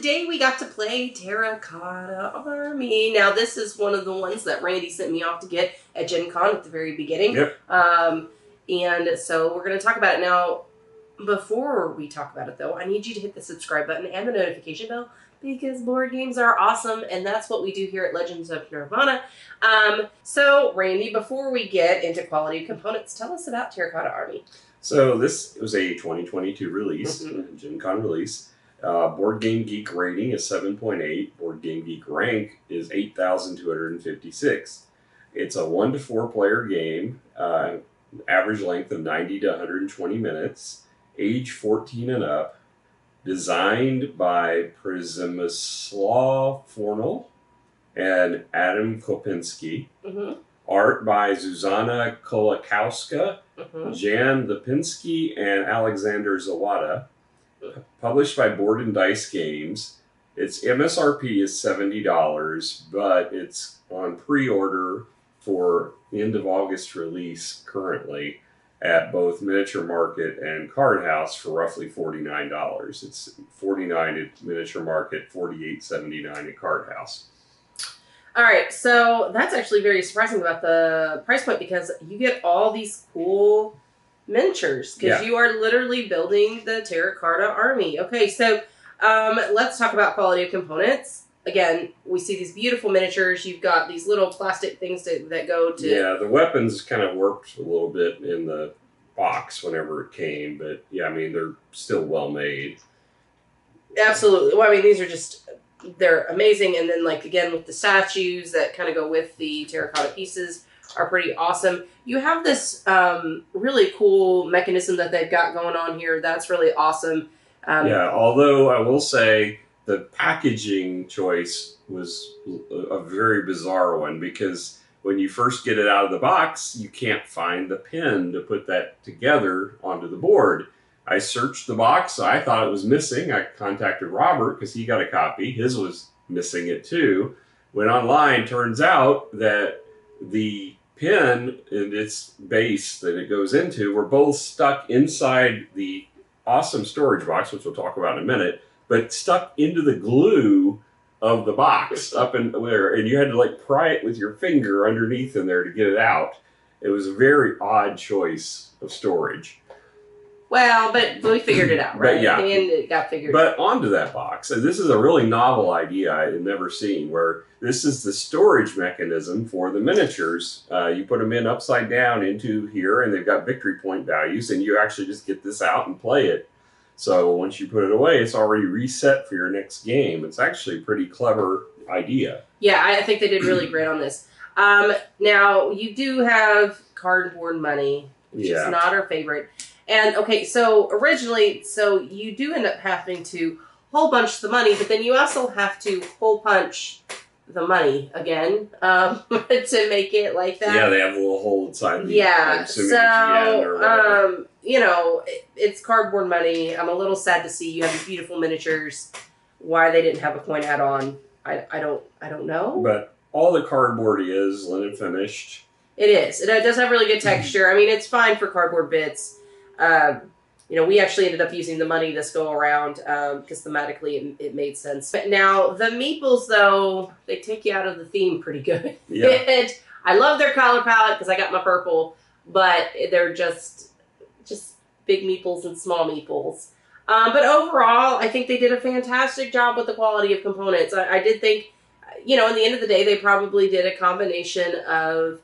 today we got to play Terracotta Army. Now, this is one of the ones that Randy sent me off to get at Gen Con at the very beginning. Yep. And so we're going to talk about it. Now, before we talk about it, though, I need you to hit the subscribe button and the notification bell because board games are awesome, and that's what we do here at Legends of Nirvana. So, Randy, before we get into quality of components, tell us about Terracotta Army. So this was a 2022 release, Gen Con release. Board Game Geek rating is 7.8. Board Game Geek rank is 8,256. It's a 1 to 4 player game. Average length of 90 to 120 minutes. Age 14 and up. Designed by Przemysław Fornal and Adam Kopinski. Art by Zuzana Kolakowska, Jan Lipinski, and Alexander Zawada. Published by Board and Dice Games. Its MSRP is $70, but it's on pre-order for the end of August release currently at both Miniature Market and Card House for roughly $49. It's $49 at Miniature Market, $48.79 at Card House. All right, so that's actually very surprising about the price point because you get all these cool miniatures because you are literally building the Terracotta Army. Okay, so let's talk about quality of components. Again, we see these beautiful miniatures. You've got these little plastic things that go to... Yeah, the weapons kind of worked a little bit in the box whenever it came, but yeah, I mean, they're still well made. Absolutely. Well, I mean, these are just... They're amazing, and then, like, again, with the statues that kind of go with the terracotta pieces are pretty awesome. You have this really cool mechanism that they've got going on here. That's really awesome. Yeah, although I will say the packaging choice was a very bizarre one because when you first get it out of the box, you can't find the pin to put that together onto the board. I searched the box. I thought it was missing. I contacted Robert because he got a copy. His was missing it too. Went online. Turns out that the pin and its base that it goes into were both stuck inside the awesome storage box, which we'll talk about in a minute, but stuck into the glue of the box up in there. And you had to like pry it with your finger underneath in there to get it out. It was a very odd choice of storage. Well, but we figured it out, right? But, yeah. And it got figured out. But onto that box. And this is a really novel idea I had never seen, where this is the storage mechanism for the miniatures. You put them in upside down into here, and they've got victory point values, and you actually just get this out and play it. So once you put it away, it's already reset for your next game. It's actually a pretty clever idea. Yeah, I think they did really great on this. Now, you do have cardboard money, which is not our favorite. And, okay, so originally, you do end up having to hole punch the money, but then you also have to hole punch the money again to make it like that. Yeah, they have a little hole inside the so, you know, it's cardboard money. I'm a little sad to see you have these beautiful miniatures. Why they didn't have a coin add-on, I don't know. But all the cardboard is linen finished. It is. It does have really good texture. I mean, it's fine for cardboard bits. You know, we actually ended up using the money this go around because thematically it made sense. But now, the meeples, though, they take you out of the theme pretty good. Yeah. I love their color palette because I got my purple, but they're just big meeples and small meeples. But overall, I think they did a fantastic job with the quality of components. I did think, you know, in the end of the day, they probably did a combination of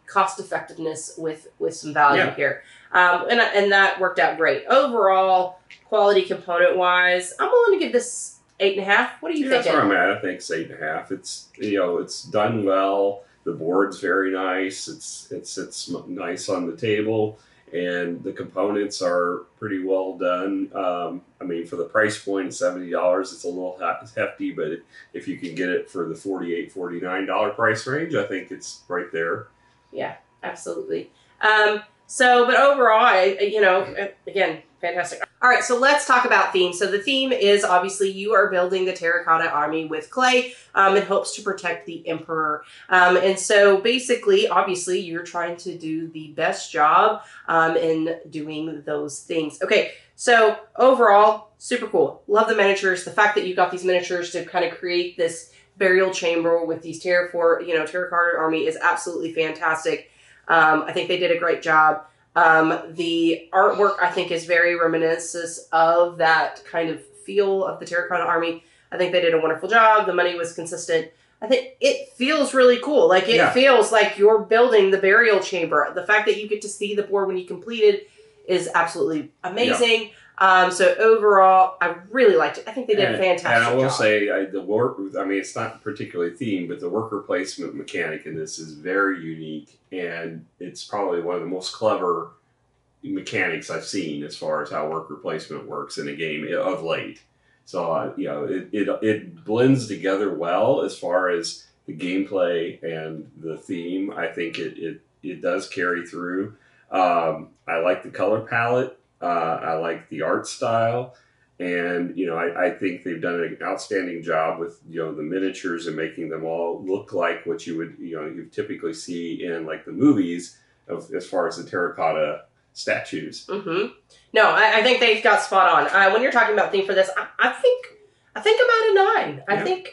cost effectiveness with some value here. And that worked out great. Overall, quality component wise, I'm willing to give this 8.5. What do you think? That's where I'm at. I think it's 8.5. It's, you know, it's done well. The board's very nice. It's nice on the table, and the components are pretty well done. I mean, for the price point, $70, it's a little hefty, but if you can get it for the $48, $49 price range, I think it's right there. Yeah, absolutely. But overall, you know, again, fantastic. All right, so let's talk about theme. So the theme is obviously you are building the Terracotta army with clay in hopes to protect the Emperor. And so basically, obviously, you're trying to do the best job in doing those things. Okay, so overall, super cool. Love the miniatures. The fact that you got these miniatures to kind of create this burial chamber with these Terracotta army is absolutely fantastic. I think they did a great job. The artwork, I think, is very reminiscent of that kind of feel of the Terracotta army. I think they did a wonderful job. The money was consistent. I think it feels really cool. Like, it feels like you're building the burial chamber. The fact that you get to see the board when you complete it is absolutely amazing. Yeah. So overall, I really liked it. I think they did a fantastic job. And I will say, it's not particularly themed, but the worker placement mechanic in this is very unique, and it's probably one of the most clever mechanics I've seen as far as how worker placement works in a game of late. So, it blends together well as far as the gameplay and the theme. I think it does carry through. I like the color palette. I like the art style, and I think they've done an outstanding job with the miniatures and making them all look like what you would you typically see in like the movies as far as the terracotta statues. Mm-hmm. No, I think they've got spot on. When you're talking about theme for this, I think I'm at a 9.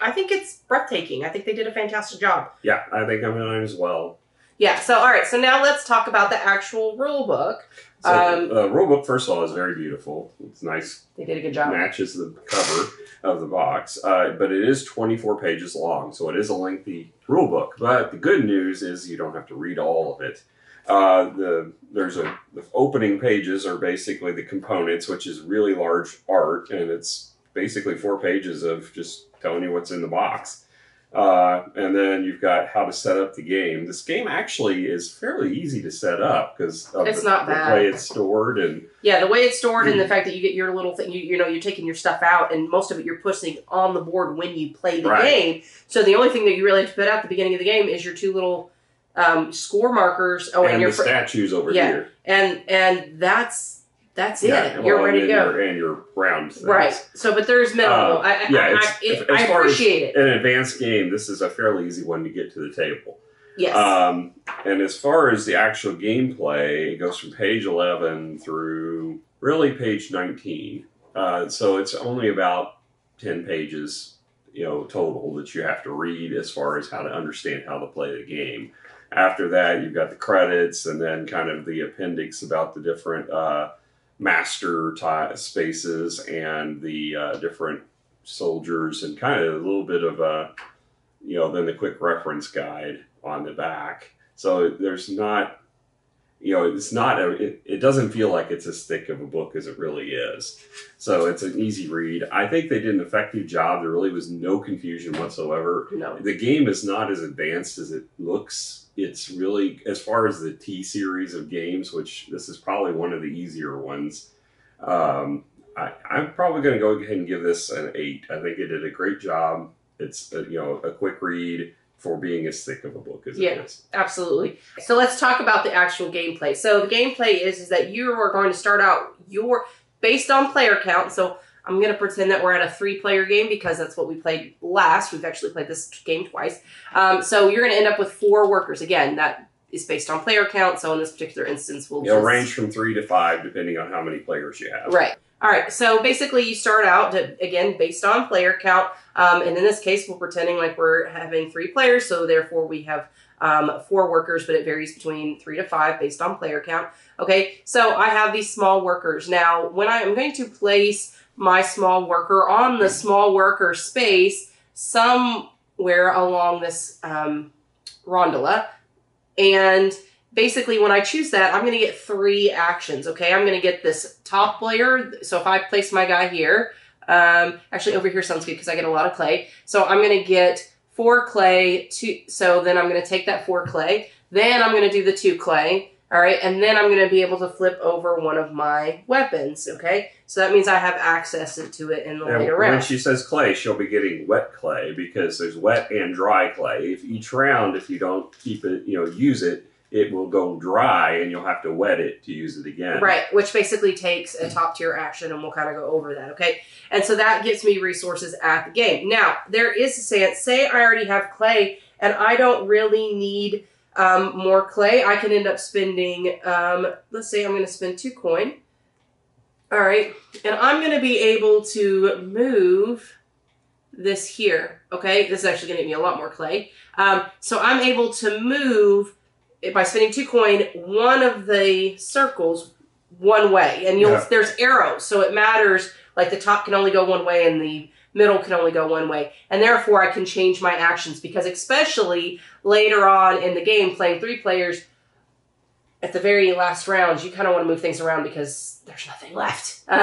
I think it's breathtaking. I think they did a fantastic job. Yeah, I think I'm at a 9 as well. Yeah. So all right. So now let's talk about the actual rule book. So the rulebook, first of all, is very beautiful. It's nice. They did a good job. Matches the cover of the box. But it is 24 pages long, so it is a lengthy rulebook. But the good news is you don't have to read all of it. The opening pages are basically the components, which is really large art, and it's basically 4 pages of just telling you what's in the box. And then you've got how to set up the game. This game actually is fairly easy to set up because of the way it's stored. And yeah, the way it's stored and the fact that you get your little thing, you're taking your stuff out, and most of it you're putting on the board when you play the game. So the only thing that you really have to put out at the beginning of the game is your 2 little score markers. Oh, and your statues over here. And that's it. You're ready to go. And your round things. Right. So, but there's minimal. I appreciate it. An advanced game, this is a fairly easy one to get to the table. Yes. And as far as the actual gameplay, it goes from page 11 through really page 19. So it's only about 10 pages, total that you have to read as far as how to understand how to play the game. After that, you've got the credits and then kind of the appendix about the different master spaces and the different soldiers, and kind of a little bit of then the quick reference guide on the back. So there's not, it doesn't feel like it's as thick of a book as it really is. So it's an easy read. I think they did an effective job. There really was no confusion whatsoever. No. The game is not as advanced as it looks. It's really, as far as the T series of games, which this is probably one of the easier ones, I'm probably going to go ahead and give this an 8. I think it did a great job. It's a quick read for being as thick of a book as it is. Yeah, absolutely. So let's talk about the actual gameplay. So the gameplay is that you are going to start out based on player count. So I'm going to pretend that we're at a 3-player game because that's what we played last. We've actually played this game twice. So you're going to end up with 4 workers. Again, that is based on player count. So in this particular instance, it'll range from 3 to 5 depending on how many players you have. Right. All right. So basically, you start out again based on player count, and in this case, we're pretending like we're having 3 players. So therefore, we have 4 workers, but it varies between 3 to 5 based on player count. Okay. So I have these small workers now. When I'm going to place my small worker on the small worker space somewhere along this rondella. And basically when I choose that, I'm going to get 3 actions, okay? I'm going to get this top player. So if I place my guy here, actually over here sounds good because I get a lot of clay. So I'm going to get 4 clay, so then I'm going to take that 4 clay. Then I'm going to do the 2 clay. All right, and then I'm going to be able to flip over one of my weapons, okay? So that means I have access to it in the later round. When she says clay, she'll be getting wet clay because there's wet and dry clay. If each round, if you don't keep it, use it, it will go dry and you'll have to wet it to use it again. Right, which basically takes a top tier action, and we'll kind of go over that, okay? And so that gives me resources at the game. Now, there is a chance, say I already have clay and I don't really need more clay. I can end up spending, let's say I'm going to spend 2 coin. All right, and I'm going to be able to move this here, okay? This is actually going to give me a lot more clay. So I'm able to move, by spending 2 coin, one of the circles one way. And there's arrows, so it matters, like the top can only go one way and the middle can only go one way. And therefore I can change my actions, because especially later on in the game, playing 3 players, at the very last rounds, you kind of want to move things around because there's nothing left in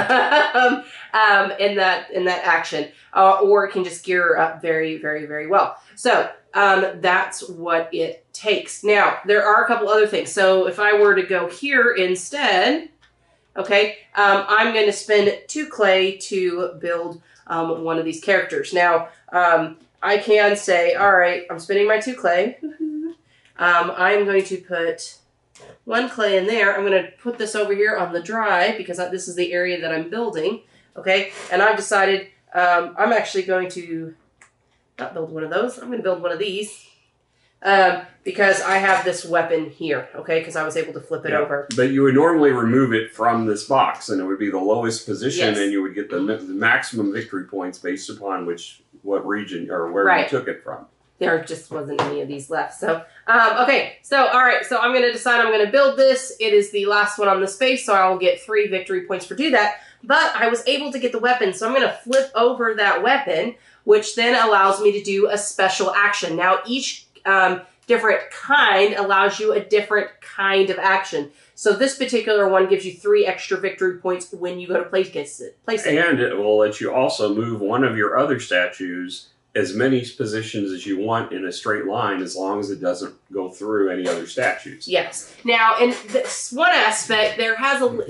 that action. Or it can just gear up very, very, very well. So that's what it takes. Now, there are a couple other things. So if I were to go here instead, okay, I'm going to spend 2 clay to build one of these characters. Now, I can say, all right, I'm spending my 2 clay. I'm going to put 1 clay in there. I'm going to put this over here on the dry because this is the area that I'm building. Okay, and I've decided I'm actually going to not build one of those. I'm going to build one of these because I have this weapon here, okay, because I was able to flip it over. But you would normally remove it from this box, and it would be the lowest position, and you would get the maximum victory points based upon what region or where you took it from. There just wasn't any of these left. So, okay. So, all right. So I'm going to decide I'm going to build this. It is the last one on the space, so I will get 3 victory points for do that. But I was able to get the weapon, so I'm going to flip over that weapon, which then allows me to do a special action. Now, each different kind allows you a different kind of action. So this particular one gives you 3 extra victory points when you go to place it. And it will let you also move one of your other statues as many positions as you want in a straight line, as long as it doesn't go through any other statues. Yes. Now, in this one aspect,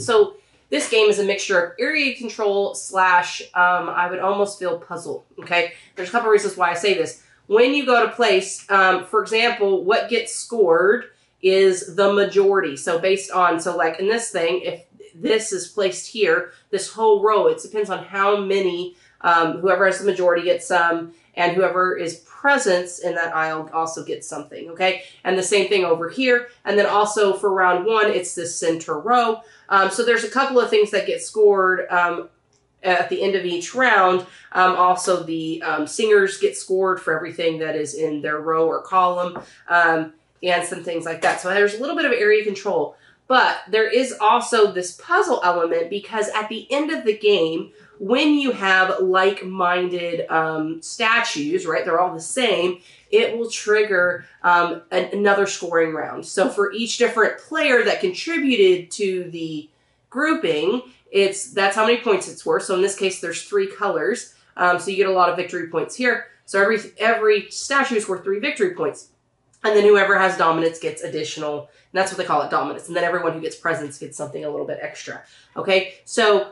so this game is a mixture of area control / I would almost feel puzzle. Okay, there's a couple reasons why I say this. When you go to place, for example, what gets scored is the majority. So based on, like in this thing, if this is placed here, this whole row, it depends on how many, whoever has the majority gets some, and whoever is present in that aisle also gets something, okay? And the same thing over here. And then also for round 1, it's this center row. So there's a couple of things that get scored at the end of each round. Also, the singers get scored for everything that is in their row or column, and some things like that. So there's a little bit of area control. But there is also this puzzle element, because at the end of the game, when you have like-minded statues, right, they're all the same, it will trigger another scoring round. So for each different player that contributed to the grouping, that's how many points it's worth. So in this case, there's 3 colors. So you get a lot of victory points here. So every statue is worth 3 victory points. And then whoever has dominance gets additional, and that's what they call it, dominance. And then everyone who gets presence gets something a little bit extra. Okay, so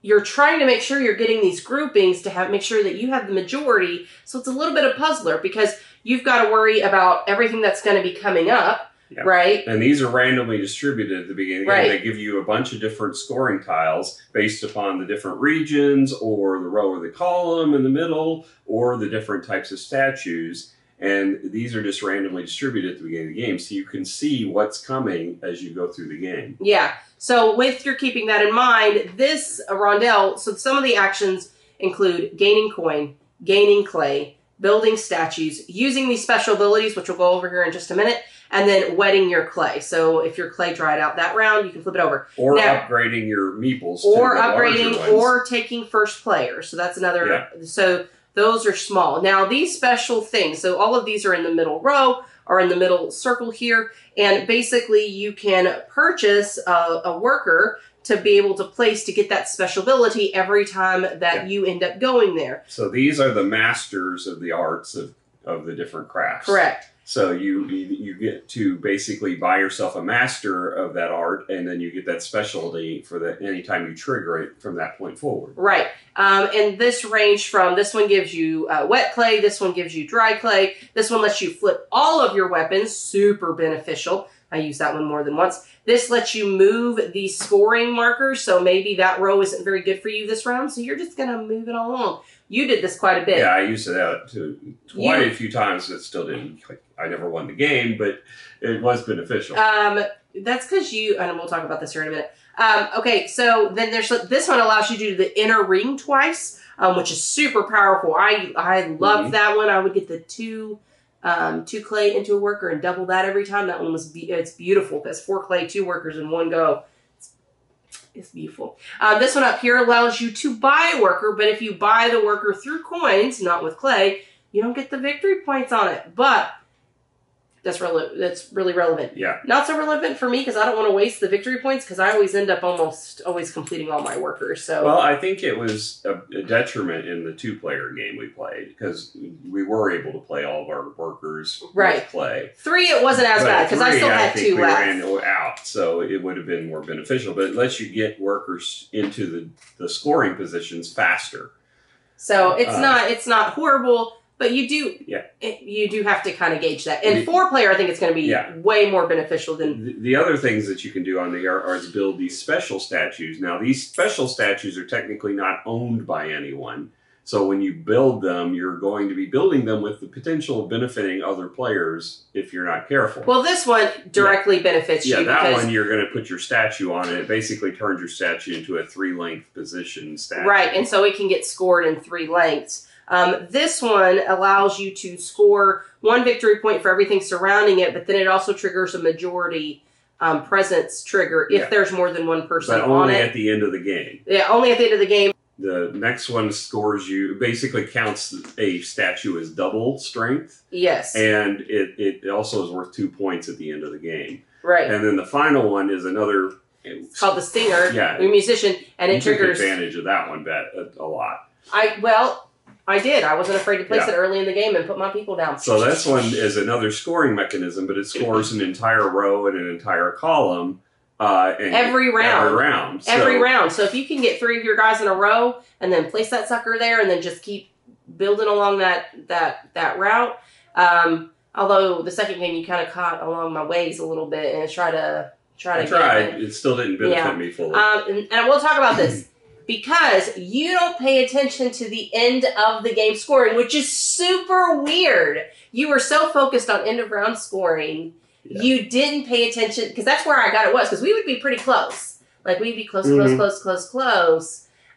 you're trying to make sure you're getting these groupings to make sure that you have the majority. So it's a little bit of puzzler, because you've got to worry about everything that's going to be coming up, right? And these are randomly distributed at the beginning. Right. And they give you a bunch of different scoring tiles based upon the different regions, or the row or the column in the middle, or the different types of statues. And these are just randomly distributed at the beginning of the game, so you can see what's coming as you go through the game. Yeah. So with your keeping that in mind, this rondelle, so some of the actions include gaining coin, gaining clay, building statues, using these special abilities, which we'll go over here in just a minute, and then wetting your clay. So if your clay dried out that round, you can flip it over. Or now, upgrading your meeples. Or upgrading, or taking first player. So that's another, so those are small. Now, these special things, so all of these are in the middle row, or in the middle circle here, and basically you can purchase a worker to be able to place to get that special ability every time that you end up going there. So these are the masters of the arts of the different crafts. Correct. So you get to basically buy yourself a master of that art, and then you get that specialty for the anytime you trigger it from that point forward. Right. And this range from, this one gives you wet clay, this one gives you dry clay, this one lets you flip all of your weapons, super beneficial. I use that one more than once. This lets you move the scoring markers, so maybe that row isn't very good for you this round, so you're just going to move it along. You did this quite a bit. Yeah, I used it quite a few times. It still didn't. I never won the game, but it was beneficial. That's because and we'll talk about this here in a minute. Okay, so then there's this one allows you to do the inner ring twice, which is super powerful. I love that one. I would get the two clay into a worker and double that every time. That one it's beautiful because 4 clay, 2 workers in one go. It's beautiful. This one up here allows you to buy a worker, but if you buy the worker through coins, not with clay, you don't get the victory points on it. But that's really relevant. Yeah. Not so relevant for me because I don't want to waste the victory points because I always end up almost always completing all my workers. So well, I think it was a detriment in the 2-player game we played because we were able to play all of our workers with clay. 3, it wasn't as bad because I still had 2 left. We ran out, so it would have been more beneficial. But it lets you get workers into the scoring positions faster. So it's not horrible. But you do have to kind of gauge that. And 4-player, I think it's going to be way more beneficial than... The other things that you can do on the are to build these special statues. Now, these special statues are technically not owned by anyone. So when you build them, you're going to be building them with the potential of benefiting other players if you're not careful. Well, this one directly benefits you. Yeah, that one you're going to put your statue on, and it basically turns your statue into a 3-length position statue. Right, and so it can get scored in 3 lengths. This one allows you to score 1 victory point for everything surrounding it, but then it also triggers a majority presence trigger if there's more than 1 person on it. But only at the end of the game. Yeah, only at the end of the game. The next one scores you, basically counts a statue as double strength. Yes. And it also is worth 2 points at the end of the game. Right. And then the final one is another... It's called the Stinger, the musician, and it triggers... took advantage of that one a lot. I did. I wasn't afraid to place it early in the game and put my people down. So this one is another scoring mechanism, but it scores an entire row and an entire column every round. Every round. So if you can get 3 of your guys in a row and then place that sucker there and then just keep building along that route. Although the second game you kind of caught along my ways a little bit and I tried. It still didn't benefit me fully. And we'll talk about this. Because you don't pay attention to the end of the game scoring, which is super weird. You were so focused on end of round scoring, you didn't pay attention, because that's where I got it was, because we would be pretty close. Like, we'd be close.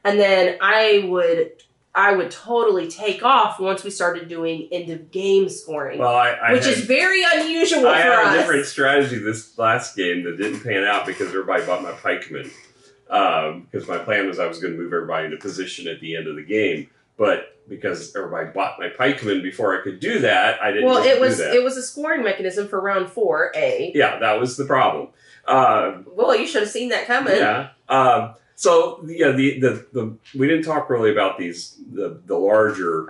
And then I would totally take off once we started doing end of game scoring. Well, which is very unusual for us. I had a different strategy this last game that didn't pan out because everybody bought my pikemen. Because my plan was I was going to move everybody into position at the end of the game, but because everybody bought my pikemen before I could do that, I didn't. Well, it was a scoring mechanism for round 4A. Yeah, that was the problem. Well, you should have seen that coming. Yeah. So the we didn't talk really about the larger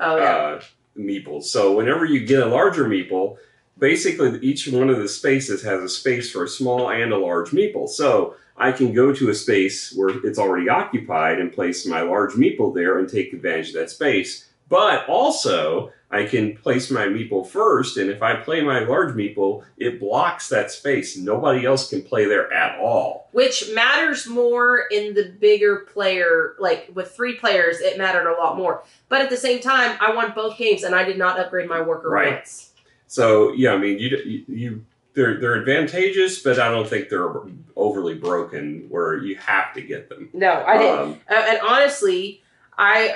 meeples. So whenever you get a larger meeple, basically each one of the spaces has a space for a small and a large meeple. So I can go to a space where it's already occupied and place my large meeple there and take advantage of that space. But also, I can place my meeple first, and if I play my large meeple, it blocks that space. Nobody else can play there at all. Which matters more in the bigger player, like with 3 players, it mattered a lot more. But at the same time, I won both games, and I did not upgrade my worker once. So, yeah, I mean, they're advantageous, but I don't think they're overly broken where you have to get them. No, I didn't. And honestly, I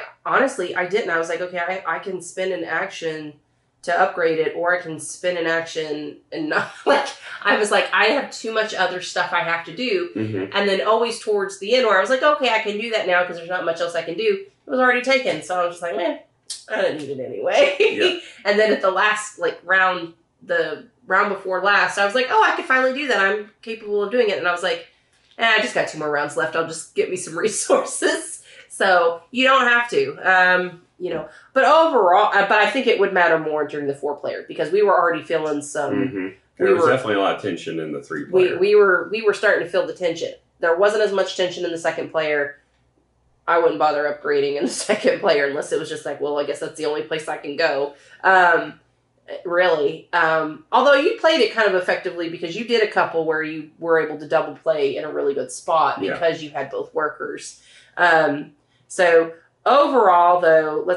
didn't. I was like, okay, I can spend an action to upgrade it, or I can spend an action and not, I was like, I have too much other stuff I have to do. Mm-hmm. And then always towards the end where I was like, okay, I can do that now because there's not much else I can do. It was already taken. So I was just like, man, I didn't need it anyway. Yeah. And then at the last round, the round before last, I was like, oh, I could finally do that. I'm capable of doing it. And I was like, I just got 2 more rounds left. I'll just get me some resources. So you don't have to. But overall, but I think it would matter more during the 4-player because we were already feeling some. Mm-hmm. There was definitely a lot of tension in the 3-player. We were starting to feel the tension. There wasn't as much tension in the 2nd player. I wouldn't bother upgrading in the 2nd player unless it was just like, well, I guess that's the only place I can go. Really. Although you played it kind of effectively because you did a couple where you were able to double play in a really good spot because you had both workers. So overall, though,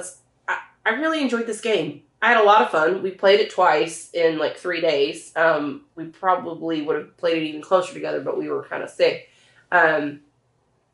I really enjoyed this game. I had a lot of fun. We played it twice in like 3 days. We probably would have played it even closer together, but we were kind of sick.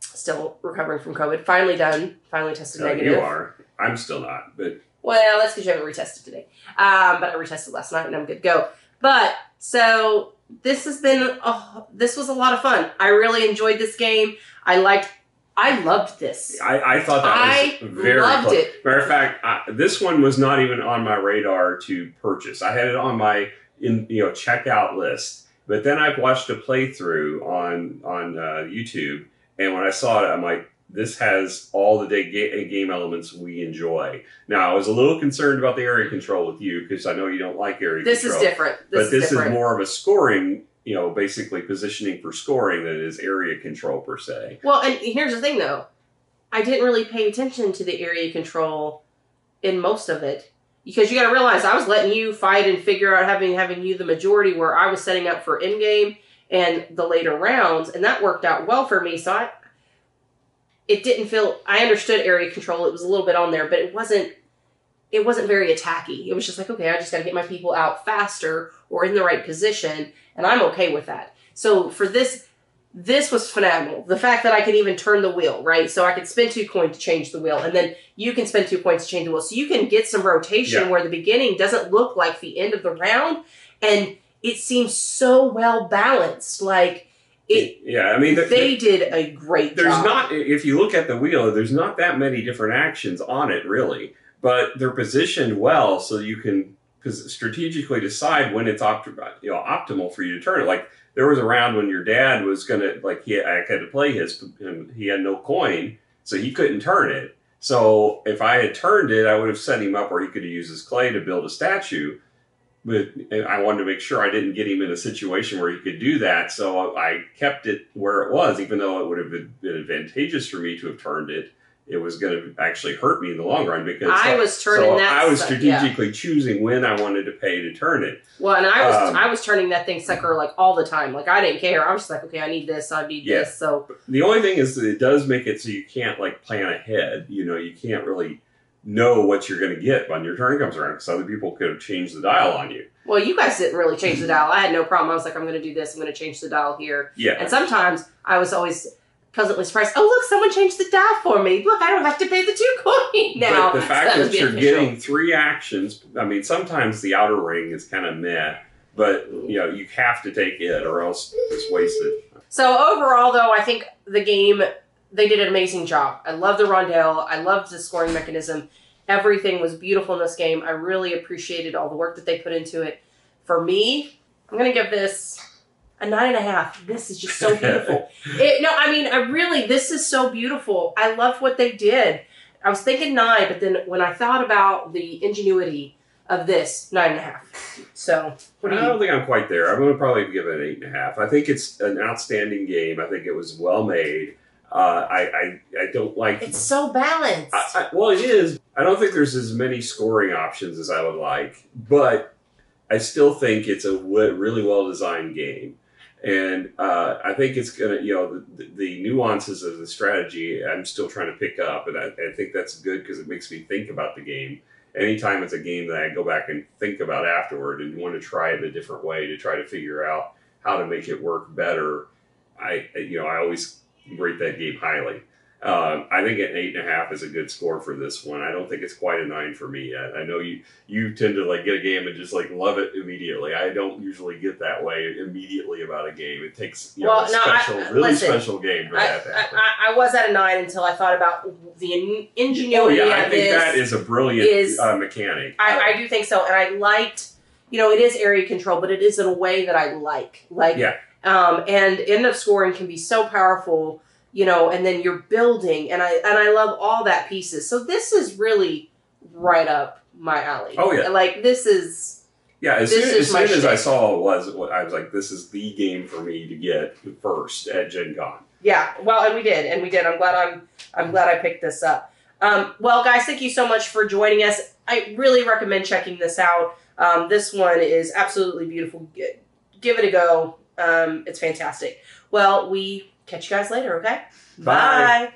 Still recovering from COVID. Finally done. Finally tested negative. You are. I'm still not, but... Well, that's because you haven't retested today. But I retested last night and I'm good to go. But, so, this was a lot of fun. I really enjoyed this game. I loved this. I thought that was very loved close. it. Matter of fact, this one was not even on my radar to purchase. I had it on my checkout list. But then I watched a playthrough on YouTube, and when I saw it, I'm like, this has all the game elements we enjoy. Now, I was a little concerned about the area control with you, because I know you don't like area control. This is different. This is more of a scoring, basically positioning for scoring than it is area control per se. Well, and here's the thing, though. I didn't really pay attention to the area control in most of it. Because you got to realize, I was letting you fight and figure out having you the majority where I was setting up for in-game and the later rounds, and that worked out well for me, so I understood area control, it was a little bit on there, but it wasn't very attacky. It was just like, okay, I just got to get my people out faster or in the right position, and I'm okay with that. So for this was phenomenal. The fact that I could even turn the wheel, right? So I could spend 2 coins to change the wheel, and then you can spend 2 points to change the wheel. So you can get some rotation where the beginning doesn't look like the end of the round, and it seems so well balanced. Like, they did a great job. If you look at the wheel, there's not that many different actions on it, really. But they're positioned well so you can strategically decide when it's optimal for you to turn it. Like, there was a round when your dad was going to, I had to play he had no coin, so he couldn't turn it. So if I had turned it, I would have set him up where he could use his clay to build a statue. But I wanted to make sure I didn't get him in a situation where he could do that, so I kept it where it was, even though it would have been advantageous for me to have turned it. It was going to actually hurt me in the long run because I was strategically choosing when I wanted to pay to turn it. Well, and I was turning that thing sucker like all the time. Like, I didn't care. I was just like, okay, I need this. This. So the only thing is that it does make it so you can't plan ahead. You can't really know what you're going to get when your turn comes around because other people could have changed the dial on you. Well, you guys didn't really change the dial. I had no problem. I was like, I'm going to do this. I'm going to change the dial here. Yeah. And sometimes I was always pleasantly surprised. Oh, look, someone changed the dial for me. Look, I don't have to pay the 2 coin now. But the fact that you're getting 3 actions, I mean, sometimes the outer ring is kind of meh, but you have to take it or else just waste it. So overall, though, I think the game, they did an amazing job. I love the rondelle. I loved the scoring mechanism. Everything was beautiful in this game. I really appreciated all the work that they put into it. For me, I'm going to give this a 9.5. This is just so beautiful. This is so beautiful. I loved what they did. I was thinking 9, but then when I thought about the ingenuity of this, 9.5. So, I don't think I'm quite there. I'm going to probably give it an 8.5. I think it's an outstanding game. I think it was well made. I don't like... It's so balanced. Well, it is. I don't think there's as many scoring options as I would like, but I still think it's a really well-designed game. And I think it's going to, the nuances of the strategy, I'm still trying to pick up. And I think that's good because it makes me think about the game. Anytime it's a game that I go back and think about afterward and want to try it in a different way to try to figure out how to make it work better, I always rate that game highly. I think an 8.5 is a good score for this one. I don't think it's quite a 9 for me yet. I know you tend to get a game and just love it immediately. I don't usually get that way immediately about a game. It takes a special game for that to happen. I was at a 9 until I thought about the ingenuity of this. I think that is a brilliant mechanic. I do think so, and I liked. It is area control, but it is in a way that I like. And end of scoring can be so powerful. And then you're building, and I love all that pieces. So this is really right up my alley. Oh, yeah. Like, this is... Yeah, as This soon is my as I shit. saw I was like, this is the game for me to get first at Gen Con. Yeah, well, and we did. I'm glad I picked this up. Well, guys, thank you so much for joining us. I really recommend checking this out. This one is absolutely beautiful. Give it a go. It's fantastic. Well, we catch you guys later, okay? Bye. Bye.